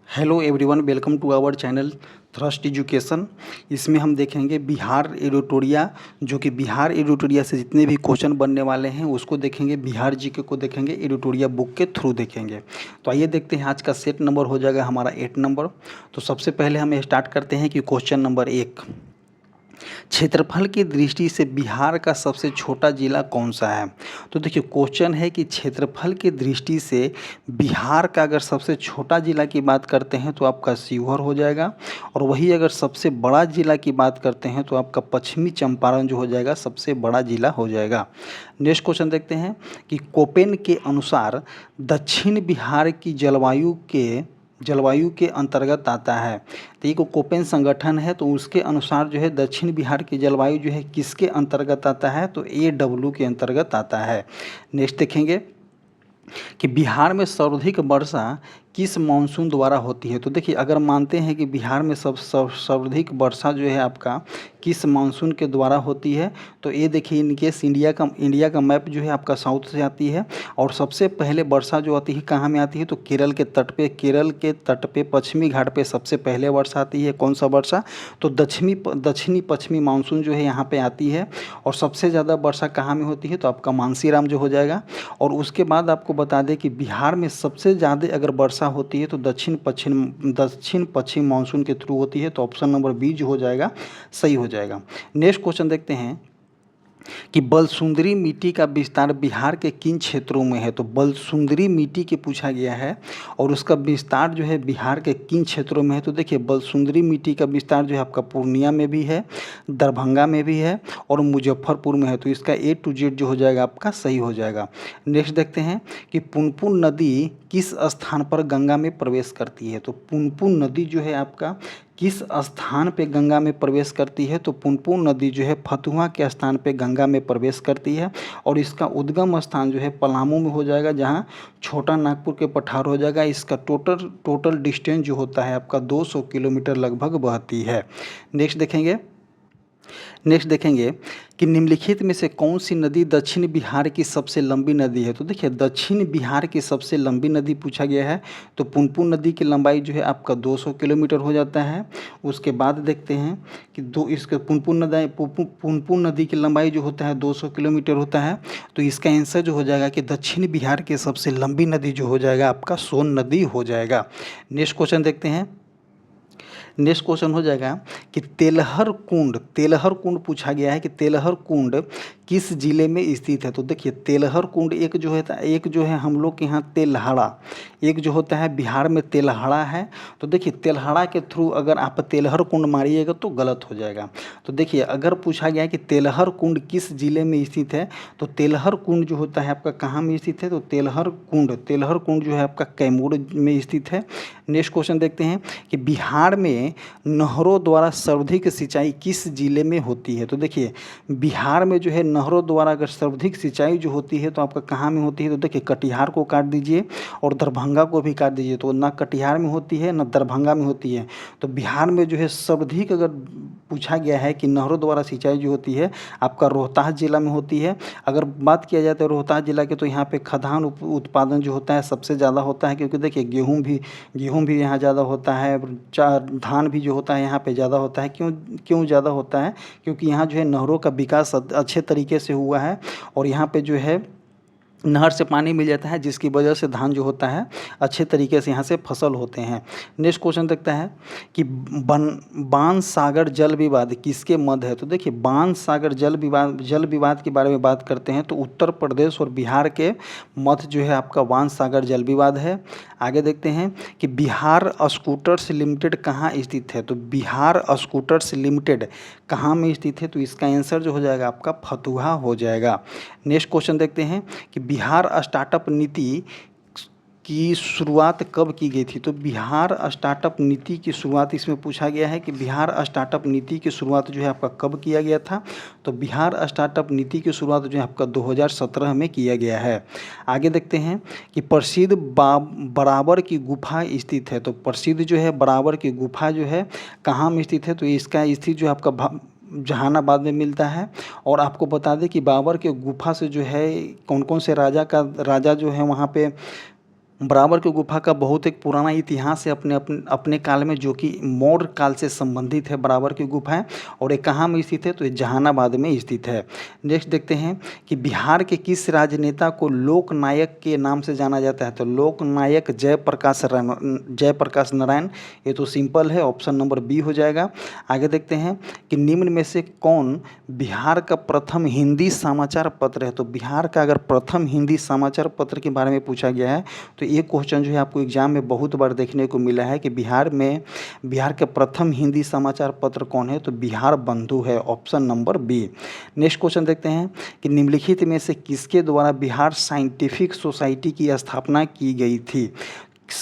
Hello everyone, welcome to our channel Thrust Education. इसमें हम देखेंगे बिहार एडिटोरिया, जो कि बिहार एडिटोरिया से जितने भी क्वेश्चन बनने वाले हैं उसको देखेंगे। बिहार जीके को देखेंगे, एडिटोरिया बुक के थ्रू देखेंगे। तो आइए देखते हैं, आज का सेट नंबर हो जाएगा हमारा 8 नंबर। तो सबसे पहले हम स्टार्ट करते हैं कि क्वेश्चन नंबर 1, क्षेत्रफल की दृष्टि से बिहार का सबसे छोटा जिला कौन सा है। तो देखिए, क्वेश्चन है कि क्षेत्रफल की दृष्टि से बिहार का अगर सबसे छोटा जिला की बात करते हैं तो आपका शिवहर हो जाएगा, और वही अगर सबसे बड़ा जिला की बात करते हैं तो आपका पश्चिमी चंपारण जो हो जाएगा सबसे बड़ा जिला हो जाएगा। नेक्स्ट क्वेश्चन देखते हैं कि कोपेन के अनुसार दक्षिण बिहार की जलवायु के अंतर्गत आता है। तो ये कोपेन संगठन है, तो उसके अनुसार जो है दक्षिण बिहार की जलवायु जो है किसके अंतर्गत आता है, तो AW के अंतर्गत आता है। नेक्स्ट देखेंगे कि बिहार में सर्वाधिक वर्षा किस मानसून द्वारा होती है। तो देखिए, अगर मानते हैं कि बिहार में सर्वाधिक वर्षा जो है आपका किस मानसून के द्वारा होती है, तो ये देखिए, इनकेस इंडिया का मैप जो है आपका साउथ से आती है, और सबसे पहले वर्षा जो आती है कहाँ में आती है, तो केरल के तट पे पश्चिमी घाट पे सबसे पहले वर्षा आती है। कौन सा वर्षा, तो दक्षिणी पश्चिमी मानसून जो है यहाँ पे आती है। और सबसे ज़्यादा वर्षा कहाँ में होती है, तो आपका मानसीराम जो हो जाएगा। और उसके बाद आपको बता दें कि बिहार में सबसे ज़्यादा अगर वर्षा होती है तो दक्षिण पश्चिम मानसून के थ्रू होती है। तो ऑप्शन नंबर बी जो हो जाएगा सही हो जाएगा। नेक्स्ट क्वेश्चन देखते हैं कि बलसुंदरी मिट्टी का विस्तार बिहार के किन क्षेत्रों में है। तो बलसुंदरी मिट्टी के पूछा गया है, और उसका विस्तार जो है बिहार के किन क्षेत्रों में है। तो देखिए, बलसुंदरी मिट्टी का विस्तार जो है आपका पूर्णिया में भी है, दरभंगा में भी है, और मुजफ्फरपुर में है। तो इसका A to Z जो हो जाएगा आपका सही हो जाएगा। नेक्स्ट देखते हैं कि पुनपुन नदी किस स्थान पर गंगा में प्रवेश करती है। तो पुनपुन नदी जो है आपका किस स्थान पे गंगा में प्रवेश करती है, तो पुनपुन नदी जो है फतुहा के स्थान पे गंगा में प्रवेश करती है। और इसका उद्गम स्थान जो है पलामू में हो जाएगा, जहाँ छोटा नागपुर के पठार हो जाएगा। इसका टोटल डिस्टेंस जो होता है आपका 200 किलोमीटर लगभग बहती है। नेक्स्ट देखेंगे कि निम्नलिखित में से कौन सी नदी दक्षिण बिहार की सबसे लंबी नदी है। तो देखिए, दक्षिण बिहार की सबसे लंबी नदी पूछा गया है, तो पुनपुन नदी की लंबाई जो है आपका 200 किलोमीटर हो जाता है। उसके बाद देखते हैं कि इसके पुनपुन नदी की लंबाई जो होता है 200 किलोमीटर होता है। तो इसका आंसर जो हो जाएगा कि दक्षिण बिहार की सबसे लंबी नदी जो हो जाएगा आपका सोन नदी हो जाएगा। नेक्स्ट क्वेश्चन देखते हैं। नेक्स्ट क्वेश्चन हो जाएगा कि तेलहर कुंड पूछा गया है कि तेलहर कुंड किस जिले में स्थित है। तो देखिए, तेलहर कुंड एक जो है हम लोग के यहाँ तेल्हाड़ा, एक जो होता है बिहार में तेल्हाड़ा है। तो देखिए, तेल्हाड़ा के थ्रू अगर आप तेलहर कुंड मारिएगा तो गलत हो जाएगा। तो देखिए, अगर पूछा गया है कि तेलहर कुंड किस जिले में स्थित है, तो तेलहर कुंड जो होता है आपका कहाँ में स्थित है, तो तेलहर कुंड जो है आपका कैमूर में स्थित है। नेक्स्ट क्वेश्चन देखते हैं कि बिहार में नहरों द्वारा सर्वाधिक सिंचाई किस जिले में होती है। तो देखिए, बिहार में जो है नहरों द्वारा अगर सर्वाधिक सिंचाई जो होती है तो आपका कहाँ में होती है, तो देखिए, कटिहार को काट दीजिए और दरभंगा को भी काट दीजिए, तो ना कटिहार में होती है ना दरभंगा में होती है। तो बिहार में जो है सर्वाधिक अगर पूछा गया है कि नहरों द्वारा सिंचाई जो होती है आपका रोहतास जिला में होती है। अगर बात किया जाए तो रोहतास जिला के, तो यहाँ पे खदान उत्पादन जो होता है सबसे ज़्यादा होता है, क्योंकि देखिए गेहूँ भी यहाँ ज़्यादा होता है, धान भी जो होता है यहाँ पे ज़्यादा होता है। क्यों ज़्यादा होता है, क्योंकि यहाँ जो है नहरों का विकास अच्छे तरीके से हुआ है, और यहाँ पे जो है नहर से पानी मिल जाता है, जिसकी वजह से धान जो होता है अच्छे तरीके से यहाँ से फसल होते हैं। नेक्स्ट क्वेश्चन देखता है कि बाण सागर जल विवाद किसके मध्य है। तो देखिए, बाण सागर जल विवाद के बारे में बात करते हैं तो उत्तर प्रदेश और बिहार के मध्य जो है आपका बाण सागर जल विवाद है। आगे देखते हैं कि बिहार स्कूटर्स लिमिटेड कहाँ स्थित है। तो बिहार स्कूटर्स लिमिटेड कहाँ में स्थित है, तो इसका आंसर जो हो जाएगा आपका फतुहा हो जाएगा। नेक्स्ट क्वेश्चन देखते हैं कि बिहार स्टार्टअप नीति की शुरुआत कब की गई थी। तो बिहार स्टार्टअप नीति की शुरुआत इसमें पूछा गया है कि बिहार स्टार्टअप नीति की शुरुआत जो है आपका कब किया गया था। तो बिहार स्टार्टअप नीति की शुरुआत जो है आपका 2017 में किया गया है। आगे देखते हैं कि प्रसिद्ध बराबर की गुफा स्थित है। तो प्रसिद्ध जो है बराबर की गुफा जो है कहाँ में स्थित है, तो इसका स्थित जो है आपका जहानाबाद में मिलता है। और आपको बता दें कि बाबर के गुफा से जो है कौन कौन से राजा जो है वहाँ पे बराबर की गुफा का बहुत एक पुराना इतिहास है अपने अपने अपने काल में, जो कि मौर्य काल से संबंधित है बराबर की गुफा है। और ये कहाँ में स्थित है, तो ये जहानाबाद में स्थित है। नेक्स्ट देखते हैं कि बिहार के किस राजनेता को लोकनायक के नाम से जाना जाता है, तो लोकनायक जयप्रकाश नारायण। ये तो सिंपल है, ऑप्शन नंबर बी हो जाएगा। आगे देखते हैं कि निम्न में से कौन बिहार का प्रथम हिंदी समाचार पत्र है, तो बिहार का अगर प्रथम हिंदी समाचार पत्र के बारे में पूछा गया है तो ये क्वेश्चन जो है आपको एग्जाम में बहुत बार देखने को मिला है कि बिहार के प्रथम हिंदी समाचार पत्र कौन है, तो बिहार बंधु है, option number B. Next question देखते हैं कि निम्नलिखित में से किसके द्वारा बिहार साइंटिफिक सोसाइटी की स्थापना की गई थी।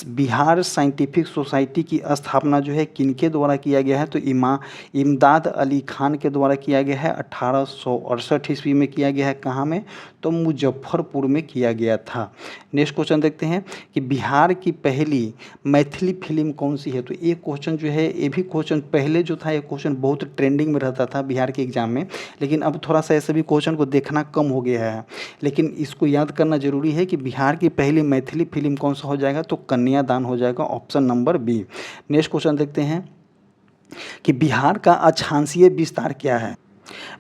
बिहार साइंटिफिक सोसाइटी की स्थापना जो है किनके द्वारा किया गया है, तो इमदाद अली खान के द्वारा किया गया है। 1868 ईस्वी में किया गया है। कहाँ में, तो मुजफ्फरपुर में किया गया था। नेक्स्ट क्वेश्चन देखते हैं कि बिहार की पहली मैथिली फिल्म कौन सी है, तो ये क्वेश्चन जो है, ये भी क्वेश्चन पहले जो था ये क्वेश्चन बहुत ट्रेंडिंग में रहता था बिहार के एग्जाम में, लेकिन अब थोड़ा सा ऐसे भी क्वेश्चन को देखना कम हो गया है। लेकिन इसको याद करना जरूरी है कि बिहार की पहली मैथिली फिल्म कौन सा हो जाएगा, तो कन्यादान हो जाएगा, option number B. Next question देखते हैं कि बिहार का अक्षांशीय विस्तार क्या है।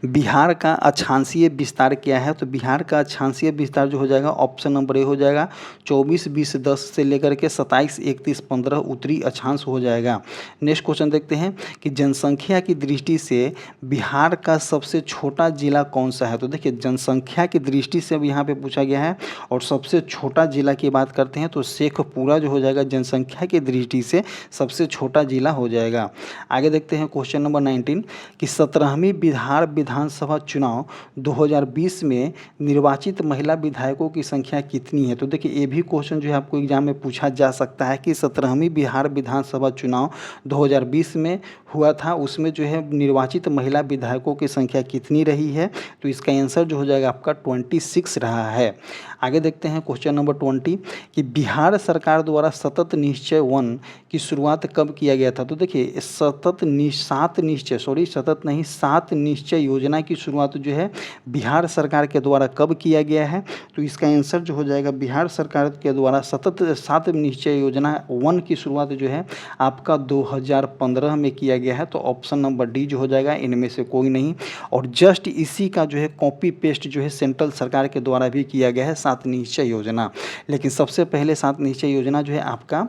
बिहार का अक्षांशीय विस्तार क्या है, तो बिहार का अक्षांशीय विस्तार जो हो जाएगा ऑप्शन नंबर ए हो जाएगा। 24-20-10 से लेकर के 27-31-15 उत्तरी अक्षांश हो जाएगा। नेक्स्ट क्वेश्चन देखते हैं कि जनसंख्या की दृष्टि से बिहार का सबसे छोटा जिला कौन सा है, तो देखिए जनसंख्या की दृष्टि से अब यहाँ पे पूछा गया है और सबसे छोटा जिला की बात करते हैं तो शेखपुरा जो हो जाएगा जनसंख्या की दृष्टि से सबसे छोटा जिला हो जाएगा। आगे देखते हैं क्वेश्चन नंबर 19 कि 17वीं बिहार विधानसभा चुनाव 2020 में निर्वाचित महिला विधायकों की संख्या कितनी है, तो देखिए ये भी क्वेश्चन जो है आपको एग्जाम में पूछा जा सकता है कि 17वीं बिहार विधानसभा चुनाव 2020 में हुआ था, उसमें जो है निर्वाचित महिला विधायकों की संख्या कितनी रही है, तो इसका आंसर जो हो जाएगा आपका 26 रहा है। आगे देखते हैं क्वेश्चन नंबर 20 कि बिहार सरकार द्वारा सतत निश्चय 1 की शुरुआत कब किया गया था, तो देखिए सतत सात निश्चय योजना की शुरुआत जो है बिहार सरकार के द्वारा कब किया गया है, तो इसका आंसर जो हो जाएगा बिहार सरकार के द्वारा सतत 7 निश्चय योजना 1 की शुरुआत जो है आपका 2015 में किया गया है, तो ऑप्शन नंबर डी जो हो जाएगा, इनमें से कोई नहीं। और जस्ट इसी का जो है कॉपी पेस्ट जो है सेंट्रल सरकार के द्वारा भी किया गया है 7 निश्चय योजना। लेकिन सबसे पहले 7 निश्चय योजना जो है आपका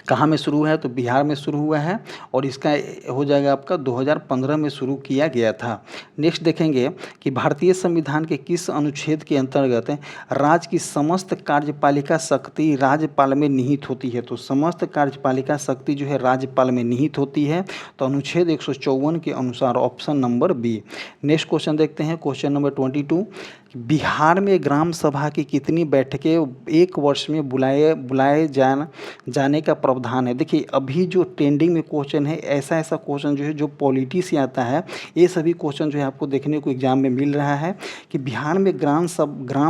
कहाँ में शुरू है, तो बिहार में शुरू हुआ है और इसका हो जाएगा आपका 2015 में शुरू किया गया था। नेक्स्ट देखेंगे कि भारतीय संविधान के किस अनुच्छेद के अंतर्गत राज्य की समस्त कार्यपालिका शक्ति राज्यपाल में निहित होती है, तो समस्त कार्यपालिका शक्ति जो है राज्यपाल में निहित होती है, तो अनुच्छेद 154 के अनुसार, option number B. Next question देखते हैं क्वेश्चन नंबर 22 बिहार में ग्राम सभा की कितनी बैठकें एक वर्ष में बुलाए जाने का प्रावधान है। देखिए अभी जो ट्रेंडिंग में क्वेश्चन है, ऐसा क्वेश्चन जो है जो पॉलिटी से आता है, ये सभी क्वेश्चन जो है आपको देखने को एग्जाम में मिल रहा है कि बिहार में ग्राम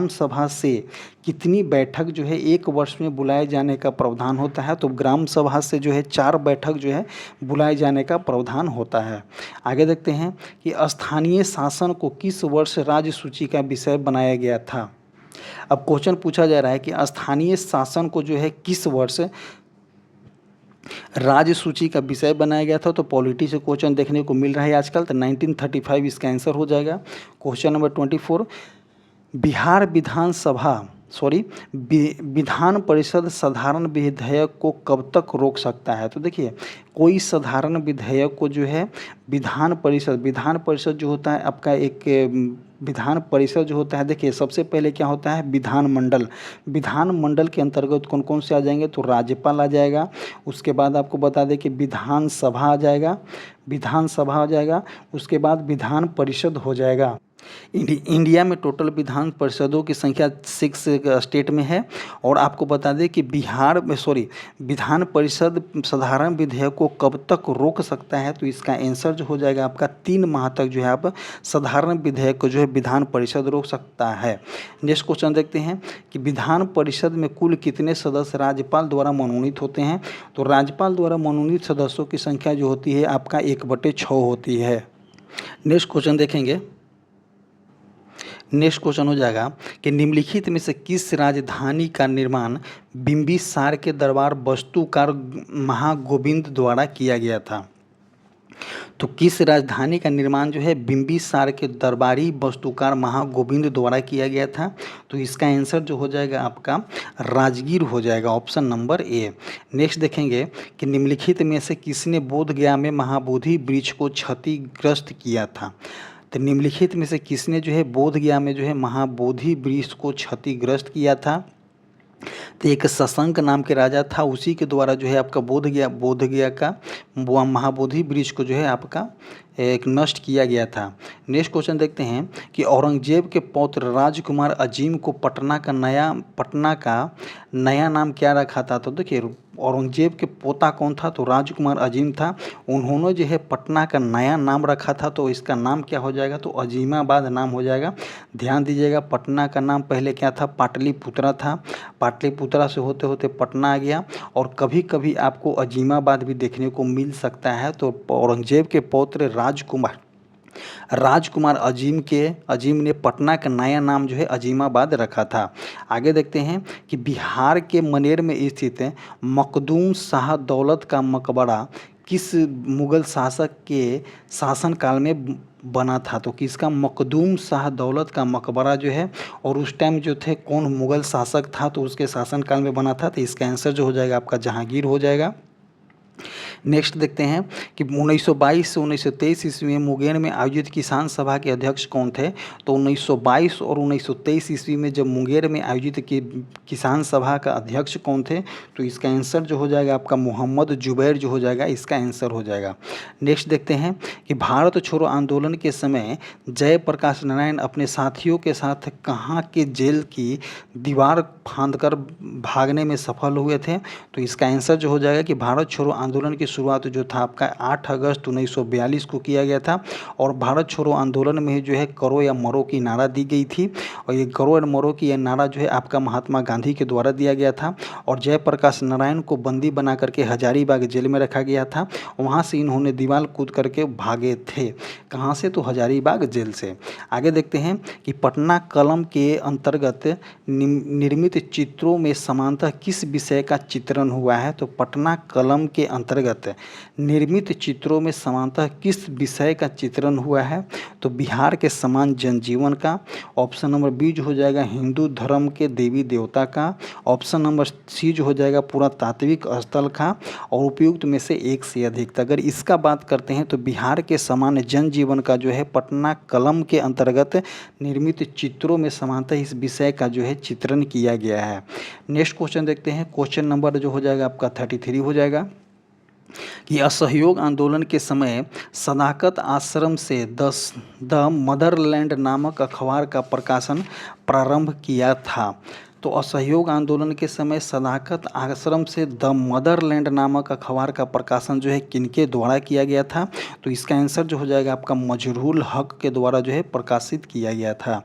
सभा से कितनी बैठक जो है एक वर्ष में बुलाए जाने का प्रावधान होता है, तो ग्राम सभा से जो है 4 बैठक जो है बुलाए जाने का प्रावधान होता है। आगे देखते हैं कि स्थानीय शासन को किस वर्ष राज्य सूची का विषय बनाया गया था। अब क्वेश्चन पूछा जा रहा है कि स्थानीय शासन को जो है किस वर्ष राज्य सूची का विषय बनाया गया था, तो पॉलिटी से क्वेश्चन देखने को मिल रहा है आजकल, तो 1935 इसका आंसर हो जाएगा। क्वेश्चन नंबर 24 बिहार विधान परिषद साधारण विधेयक को कब तक रोक सकता है, तो देखिए कोई साधारण विधेयक को जो है विधान परिषद जो होता है आपका एक विधान परिषद जो होता है, देखिए सबसे पहले क्या होता है विधानमंडल के अंतर्गत कौन कौन से आ जाएंगे, तो राज्यपाल आ जाएगा। उसके बाद आपको बता दें कि विधानसभा आ जाएगा, उसके बाद विधान परिषद हो जाएगा। इंडिया में टोटल विधान परिषदों की संख्या 6 स्टेट में है। और आपको बता दें कि विधान परिषद साधारण विधेयक को कब तक रोक सकता है, तो इसका आंसर जो हो जाएगा आपका 3 माह तक जो है आप साधारण विधेयक को जो है विधान परिषद रोक सकता है। नेक्स्ट क्वेश्चन देखते हैं कि विधान परिषद में कुल कितने सदस्य राज्यपाल द्वारा मनोनीत होते हैं, तो राज्यपाल द्वारा मनोनीत सदस्यों की संख्या जो होती है आपका 1/6 होती है। नेक्स्ट क्वेश्चन देखेंगे नेक्स्ट क्वेश्चन हो जाएगा कि निम्नलिखित में से किस राजधानी का निर्माण बिंबिसार के दरबार वास्तुकार महागोविंद द्वारा किया गया था? तो किस राजधानी का निर्माण जो है बिंबिसार के दरबारी वास्तुकार महागोविंद द्वारा किया गया था? तो इसका आंसर जो हो जाएगा आपका राजगीर हो जाएगा, ऑप्शन नंबर ए। नेक्स्ट देखेंगे कि निम्नलिखित में से किसने बोध गया में महाबोधि वृक्ष को क्षतिग्रस्त किया था? तो निम्नलिखित में से किसने जो है बोध गया में जो है महाबोधि वृक्ष को क्षतिग्रस्त किया था? तो एक शशंक नाम के राजा था, उसी के द्वारा जो है आपका बोध गया का महाबोधि वृक्ष को जो है आपका एक नष्ट किया गया था। नेक्स्ट क्वेश्चन देखते हैं कि औरंगजेब के पौत्र राजकुमार अजीम को पटना का नया नाम क्या रखा था? तो देखिए औरंगजेब के पोता कौन था? तो राजकुमार अजीम था। उन्होंने जो है पटना का नया नाम रखा था, तो इसका नाम क्या हो जाएगा? तो अजीमाबाद नाम हो जाएगा। ध्यान दीजिएगा, पटना का नाम पहले क्या था? पाटलिपुत्रा था। पाटलिपुत्रा से होते होते पटना आ गया, और कभी कभी आपको अजीमाबाद भी देखने को मिल सकता है। तो औरंगजेब के पौत्र राजकुमार अजीम ने पटना का नया नाम जो है अजीमाबाद रखा था। आगे देखते हैं कि बिहार के मनेर में स्थित मखदूम शाह दौलत का मकबरा किस मुगल शासक के शासनकाल में बना था? तो किसका? मखदूम शाह दौलत का मकबरा जो है, और उस टाइम जो थे कौन मुगल शासक था तो उसके शासनकाल में बना था? तो इसका आंसर जो हो जाएगा आपका जहांगीर हो जाएगा। नेक्स्ट देखते हैं कि 1922 से 1923 ईस्वी में मुंगेर में आयोजित किसान सभा के अध्यक्ष कौन थे? तो 1922 और 1923 ईस्वी में जब मुंगेर में आयोजित किसान सभा का अध्यक्ष कौन थे? तो इसका आंसर जो हो जाएगा आपका मोहम्मद जुबैर जो हो जाएगा, इसका आंसर हो जाएगा। नेक्स्ट देखते हैं कि भारत छोड़ो आंदोलन के समय जयप्रकाश नारायण अपने साथियों के साथ कहाँ के जेल की दीवार फांदकर भागने में सफल हुए थे? तो इसका आंसर जो हो जाएगा कि भारत छोड़ो आंदोलन की शुरुआत जो था आपका 8 अगस्त 1942 को किया गया था, और भारत छोड़ो आंदोलन में जो है करो या मरो की नारा दी गई थी, और ये करो या मरो की यह नारा जो है आपका महात्मा गांधी के द्वारा दिया गया था। और जयप्रकाश नारायण को बंदी बना करके हजारीबाग जेल में रखा गया था, वहाँ से इन्होंने दीवार कूद करके भागे थे। कहाँ से? तो हजारीबाग जेल से। आगे देखते हैं कि पटना कलम के अंतर्गत निर्मित चित्रों में समानतः किस विषय का चित्रण हुआ है? तो पटना कलम के अंतर्गत निर्मित चित्रों में समानतः किस विषय का चित्रण हुआ है? तो बिहार के समान जनजीवन का। ऑप्शन नंबर बी जो हो जाएगा हिंदू धर्म के देवी देवता का। ऑप्शन नंबर सी जो हो जाएगा पुरातात्विक स्थल का, और उपयुक्त में से एक से अधिक। अगर इसका बात करते हैं तो बिहार के समान जनजीवन का जो है पटना कलम के अंतर्गत निर्मित चित्रों में समानतः इस विषय का जो है चित्रण किया गया है। नेक्स्ट क्वेश्चन देखते हैं, क्वेश्चन नंबर जो हो जाएगा आपका 33 हो जाएगा कि असहयोग आंदोलन के समय सदाकत आश्रम से द मदरलैंड नामक अखबार का प्रकाशन प्रारंभ किया था। तो असहयोग आंदोलन के समय सदाकत आश्रम से द मदरलैंड नामक अखबार का प्रकाशन जो है किनके द्वारा किया गया था? तो इसका आंसर जो हो जाएगा आपका मजरूल हक के द्वारा जो है प्रकाशित किया गया था।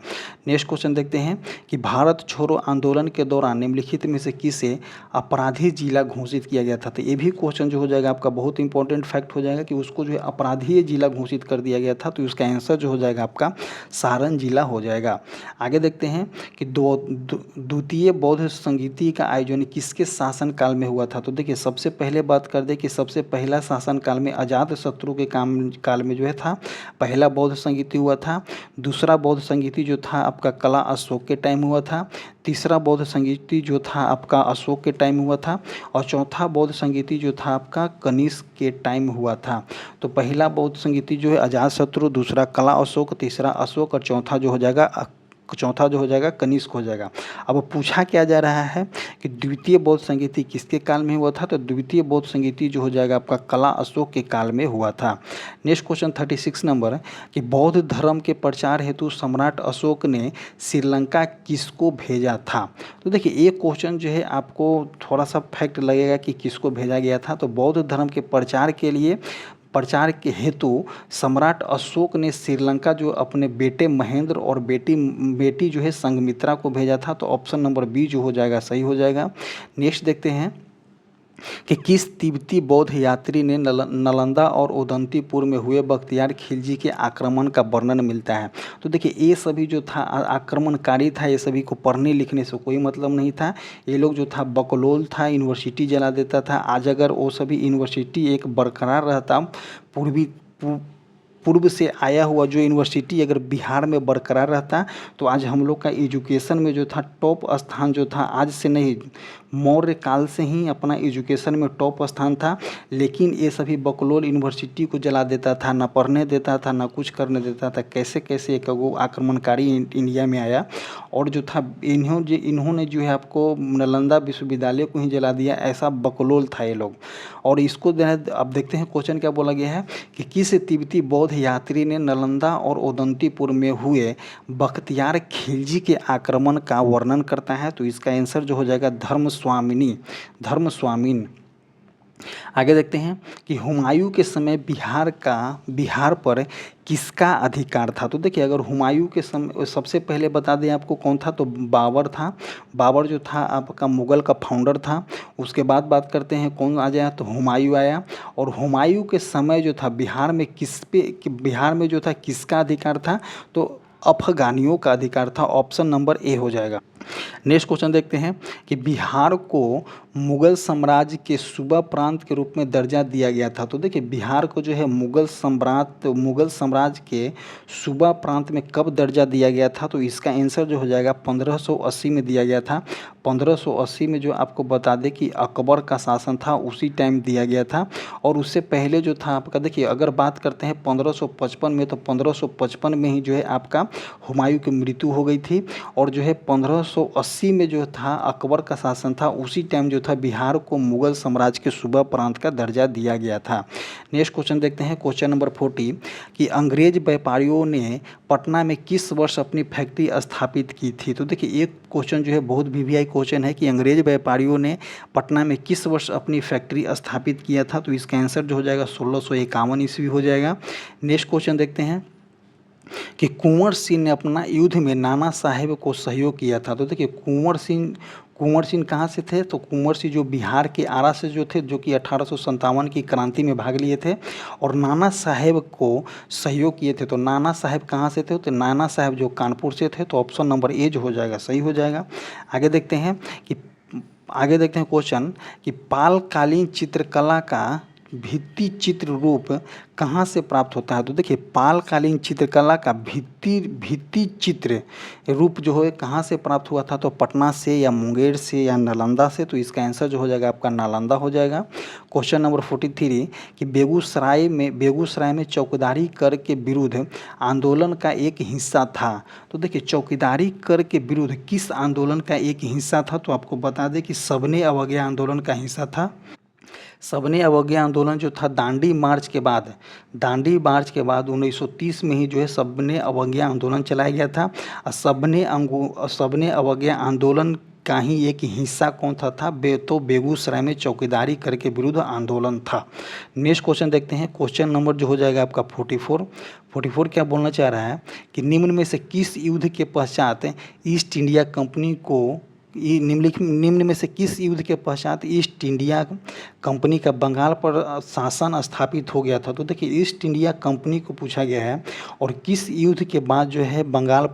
नेक्स्ट क्वेश्चन देखते हैं कि भारत छोड़ो आंदोलन के दौरान निम्नलिखित में से किसे अपराधी जिला घोषित किया गया था? तो ये भी क्वेश्चन जो हो जाएगा आपका बहुत इंपॉर्टेंट फैक्ट हो जाएगा कि उसको जो है अपराधी जिला घोषित कर दिया गया था। तो इसका आंसर जो हो जाएगा आपका सारण जिला हो जाएगा। आगे देखते हैं कि द्वितीय बौद्ध संगीति का आयोजन किसके शासनकाल में हुआ था? तो देखिए सबसे पहले बात कर दे कि सबसे पहला शासनकाल में अजातशत्रु के काल में जो है था पहला बौद्ध संगीति हुआ था। दूसरा बौद्ध संगीति जो था आपका कला अशोक के टाइम हुआ था। तीसरा बौद्ध संगीति जो था आपका अशोक के टाइम हुआ था, और चौथा बौद्ध संगीति जो था आपका कनिष्क के टाइम हुआ था। तो पहला बौद्ध संगीति जो है अजातशत्रु, दूसरा कला अशोक, तीसरा अशोक, और चौथा जो हो जाएगा कनिष्क हो जाएगा। अब पूछा क्या जा रहा है कि द्वितीय बौद्ध संगीति किसके काल में हुआ था? तो द्वितीय बौद्ध संगीति जो हो जाएगा आपका कला अशोक के काल में हुआ था। नेक्स्ट क्वेश्चन 36 नंबर कि बौद्ध धर्म के प्रचार हेतु सम्राट अशोक ने श्रीलंका किसको भेजा था? तो देखिए एक क्वेश्चन जो है आपको थोड़ा सा फैक्ट लगेगा कि किसको भेजा गया था। तो बौद्ध धर्म के प्रचार के हेतु सम्राट अशोक ने श्रीलंका जो अपने बेटे महेंद्र और बेटी जो है संघमित्रा को भेजा था। तो ऑप्शन नंबर बी जो हो जाएगा सही हो जाएगा। नेक्स्ट देखते हैं कि किस तिब्बती बौद्ध यात्री ने नालंदा और उदंतीपुर में हुए बख्तियार खिलजी के आक्रमण का वर्णन मिलता है। तो देखिए ये सभी जो था आक्रमणकारी था, ये सभी को पढ़ने लिखने से कोई मतलब नहीं था। ये लोग जो था बकलोल था, यूनिवर्सिटी जला देता था। आज अगर वो सभी यूनिवर्सिटी एक बरकरार रहता, पूर्वी पूर्व से आया हुआ जो यूनिवर्सिटी अगर बिहार में बरकरार रहता, तो आज हम लोग का एजुकेशन में जो था टॉप स्थान जो था, आज से नहीं मौर्य काल से ही अपना एजुकेशन में टॉप स्थान था। लेकिन ये सभी बकलोल यूनिवर्सिटी को जला देता था, ना पढ़ने देता था, ना कुछ करने देता था। कैसे कैसे एक वो आक्रमणकारी इंडिया में आया। और जो था इन्होंने जो है आपको नालंदा विश्वविद्यालय को ही जला दिया, ऐसा बकलोल था ये लोग। और इसको जो है अब देखते हैं क्वेश्चन क्या बोला गया है कि किस तिब्बती बौद्ध यात्री ने नालंदा और उदंतीपुर में हुए बख्तियार खिलजी के आक्रमण का वर्णन करता है। तो इसका आंसर जो हो जाएगा धर्मस्वामिन। आगे देखते हैं कि हुमायूं के समय बिहार पर किसका अधिकार था। तो देखिए अगर हुमायूं के समय सबसे पहले बता दें आपको कौन था, तो बाबर था। बाबर जो था आपका मुगल का फाउंडर था। उसके बाद बात करते हैं कौन आ जाए, तो हुमायूं आया। और हुमायूं के समय जो था बिहार में जो था किसका अधिकार था, तो अफगानियों का अधिकार था। ऑप्शन नंबर ए हो जाएगा। नेक्स्ट क्वेश्चन देखते हैं कि बिहार को मुगल साम्राज्य के सूबा प्रांत के रूप में दर्जा दिया गया था। तो देखिए बिहार को जो है मुगल साम्राज्य के सूबा प्रांत में कब दर्जा दिया गया था, तो इसका आंसर जो हो जाएगा 1580 में दिया गया था। 1580 में जो आपको बता दें कि अकबर का शासन था, उसी टाइम दिया गया था। और उससे पहले जो था आपका देखिए अगर बात करते हैं 1555 में, तो 1555 में ही जो है आपका हुमायूं की मृत्यु हो गई थी। और जो है 1580 में जो था अकबर का शासन था, उसी टाइम जो था बिहार को मुगल साम्राज्य के सूबा प्रांत का दर्जा दिया गया था। नेक्स्ट क्वेश्चन देखते हैं क्वेश्चन नंबर 40 कि अंग्रेज व्यापारियों ने पटना में किस वर्ष अपनी फैक्ट्री स्थापित की थी। तो देखिए एक क्वेश्चन जो है बहुत वीवीआई क्वेश्चन है कि अंग्रेज व्यापारियों ने पटना में किस वर्ष अपनी फैक्ट्री स्थापित किया था। तो इसका आंसर जो हो जाएगा 1651 ईस्वी हो जाएगा। नेक्स्ट क्वेश्चन देखते हैं कि कुंवर सिंह ने अपना युद्ध में नाना साहेब को सहयोग किया था। तो देखिए कुंवर सिंह कहाँ से थे, तो कुंवर सिंह जो बिहार के आरा से जो थे, जो कि 1857 की क्रांति में भाग लिए थे और नाना साहेब को सहयोग किए थे। तो नाना साहेब कहाँ से थे, तो नाना साहेब जो कानपुर से थे। तो ऑप्शन नंबर ए जो हो जाएगा सही हो जाएगा। आगे देखते हैं क्वेश्चन कि पालकालीन चित्रकला का भित्ति चित्र रूप कहाँ से प्राप्त होता है। तो देखिए पालकालीन चित्रकला का भित्ति चित्र रूप जो है कहाँ से प्राप्त हुआ था, तो पटना से या मुंगेर से या नालंदा से। तो इसका आंसर जो हो जाएगा आपका नालंदा हो जाएगा। क्वेश्चन नंबर 43 कि बेगूसराय में चौकीदारी कर के विरुद्ध आंदोलन का एक हिस्सा था। तो देखिए चौकीदारी कर के विरुद्ध किस आंदोलन का एक हिस्सा था, तो आपको बता दें कि सबने अवज्ञा आंदोलन का हिस्सा था। सबने अवज्ञा आंदोलन जो था दांडी मार्च के बाद 1930 में ही जो है सबने अवज्ञा आंदोलन चलाया गया था। और सबने अवज्ञा आंदोलन का ही एक हिस्सा कौन था तो बेगूसराय में चौकीदारी करके विरुद्ध आंदोलन था। नेक्स्ट क्वेश्चन देखते हैं क्वेश्चन नंबर जो हो जाएगा आपका 44 क्या बोलना चाह रहा है कि निम्न में से किस युद्ध के पश्चात ईस्ट इंडिया कंपनी को निम्न में से किस युद्ध के पश्चात ईस्ट इंडिया कंपनी का बंगाल पर शासन स्थापित हो गया था। तो देखिए ईस्ट इंडिया कंपनी को पूछा गया है और किस युद्ध के बाद जो है बंगाल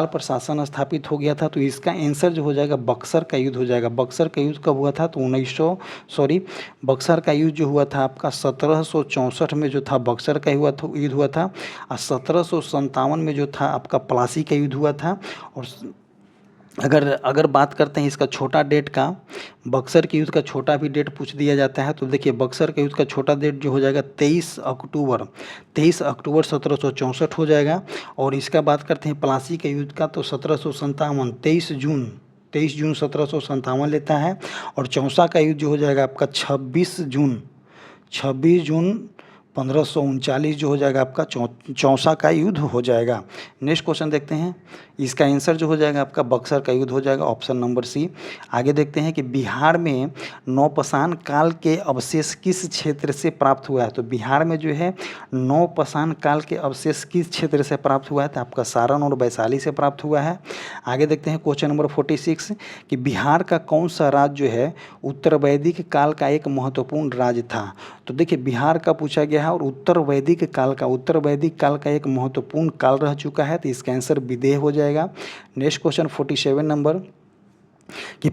पर शासन स्थापित हो गया था। तो इसका आंसर जो हो जाएगा बक्सर का युद्ध हो जाएगा। बक्सर का युद्ध कब हुआ था, तो बक्सर का युद्ध जो हुआ था आपका 1764 में जो था बक्सर का युद्ध हुआ था। और 1757 में जो था आपका प्लासी का युद्ध हुआ था। और अगर बात करते हैं इसका छोटा डेट का, बक्सर के युद्ध का छोटा भी डेट पूछ दिया जाता है। तो देखिए बक्सर के युद्ध का छोटा डेट जो हो जाएगा 23 अक्टूबर 1764 हो जाएगा। और इसका बात करते हैं प्लासी के युद्ध का, तो 1757 23 जून 1757 लेता है। और चौसा का युद्ध जो हो जाएगा आपका 26 जून 1539 जो हो जाएगा आपका चौसा का युद्ध हो जाएगा। नेक्स्ट क्वेश्चन देखते हैं, इसका आंसर जो हो जाएगा आपका बक्सर का युद्ध हो जाएगा, ऑप्शन नंबर सी। आगे देखते हैं कि बिहार में नौपाषाण काल के अवशेष किस क्षेत्र से प्राप्त हुआ है। तो बिहार में जो है नौपाषाण काल के अवशेष किस क्षेत्र से प्राप्त हुआ है, तो आपका सारण और वैशाली से प्राप्त हुआ है। आगे देखते हैं क्वेश्चन नंबर 46 कि बिहार का कौन सा राज्य जो है उत्तर वैदिक काल का एक महत्वपूर्ण राज्य था। तो देखिए बिहार का पूछा गया है और उत्तर वैदिक काल का एक महत्वपूर्ण काल रह चुका है, तो इसका आंसर विदेह हो जाएगा। नेक्स्ट क्वेश्चन 47 नंबर कि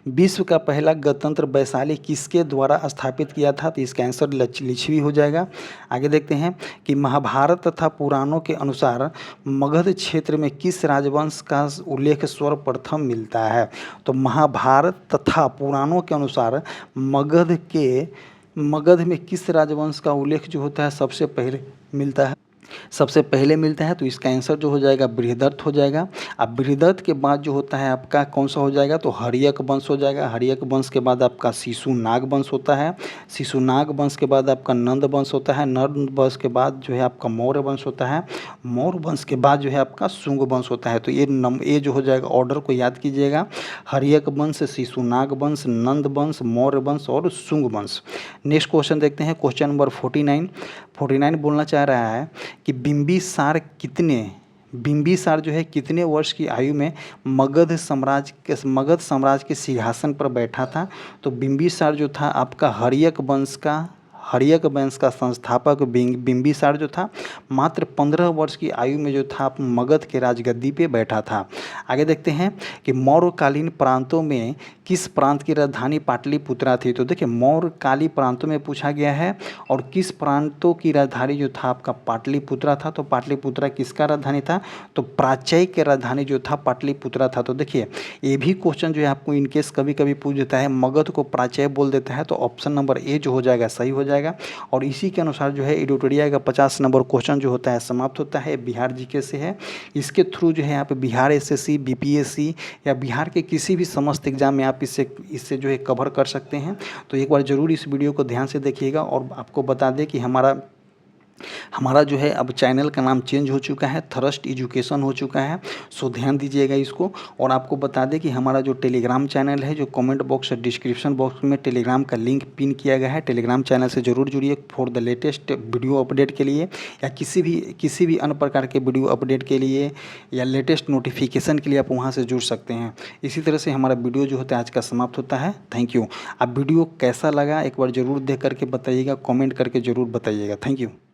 विश्व का पहला गणतंत्र वैशाली किसके द्वारा स्थापित किया था, तो इसका आंसर लिच्छवी हो जाएगा। आगे देखते हैं कि महाभारत तथा पुराणों के अनुसार मगध क्षेत्र में किस राजवंश का उल्लेख सर्वप्रथम मिलता है। तो महाभारत तथा पुराणों के अनुसार मगध में किस राजवंश का उल्लेख जो होता है सबसे पहले मिलता है, तो इसका आंसर जो हो जाएगा बृहदत्त हो जाएगा। अब बृहदत्त के बाद जो होता है आपका कौन सा हो जाएगा, तो हर्यक वंश हो जाएगा। हर्यक वंश के बाद आपका शिशुनाग वंश होता है। शिशुनाग वंश के बाद आपका नंद वंश होता है। नंद वंश के बाद जो है आपका मौर्य वंश होता है। मौर्य वंश के बाद जो है आपका शुंग वंश होता है। तो ये जो हो जाएगा ऑर्डर को याद कीजिएगा, हर्यक वंश, शिशुनाग वंश, नंद वंश, मौर्य वंश और शुंग वंश। नेक्स्ट क्वेश्चन देखते हैं, क्वेश्चन नंबर 49 बोलना चाह रहा है कि बिंबिसार जो है कितने वर्ष की आयु में मगध साम्राज्य के सिंहासन पर बैठा था। तो बिंबिसार जो था आपका हर्यक वंश का संस्थापक बिंबिसार जो था मात्र 15 वर्ष की आयु में जो था मगध के राजगद्दी पे बैठा था। आगे देखते हैं कि मौर्यकालीन प्रांतों में किस प्रांत की राजधानी पाटलिपुत्रा थी। तो देखिए मौर्यकालीन प्रांतों में पूछा गया है और किस प्रांतों की राजधानी जो था आपका पाटलिपुत्रा था। तो पाटलिपुत्रा किसका राजधानी था, तो प्राच्य की राजधानी जो था पाटलिपुत्रा था। तो देखिए ये भी क्वेश्चन जो है आपको इनकेस कभी कभी पूछ देता है, मगध को प्राच्य बोल देता है, तो ऑप्शन नंबर ए जो हो जाएगा सही हो जाएगा। और इसी के अनुसार जो है एडिटोरिया का 50 नंबर क्वेश्चन जो होता है समाप्त होता है। बिहार जीके से है, इसके थ्रू जो है आप बिहार एसएससी, बीपीएससी या बिहार के किसी भी समस्त एग्जाम में आप इससे जो है कवर कर सकते हैं। तो एक बार ज़रूर इस वीडियो को ध्यान से देखिएगा। और आपको बता दें कि हमारा जो है अब चैनल का नाम चेंज हो चुका है, थ्रस्ट एजुकेशन हो चुका है, सो ध्यान दीजिएगा इसको। और आपको बता दें कि हमारा जो टेलीग्राम चैनल है, जो कमेंट बॉक्स डिस्क्रिप्शन बॉक्स में टेलीग्राम का लिंक पिन किया गया है, टेलीग्राम चैनल से जरूर जुड़िए for the latest video update के लिए या किसी भी अन्य प्रकार के वीडियो अपडेट के लिए या लेटेस्ट नोटिफिकेशन के लिए आप वहाँ से जुड़ सकते हैं। इसी तरह से हमारा वीडियो जो होता है आज का समाप्त होता है। Thank you. आप वीडियो कैसा लगा एक बार ज़रूर देख करके बताइएगा, कॉमेंट करके ज़रूर बताइएगा। Thank you.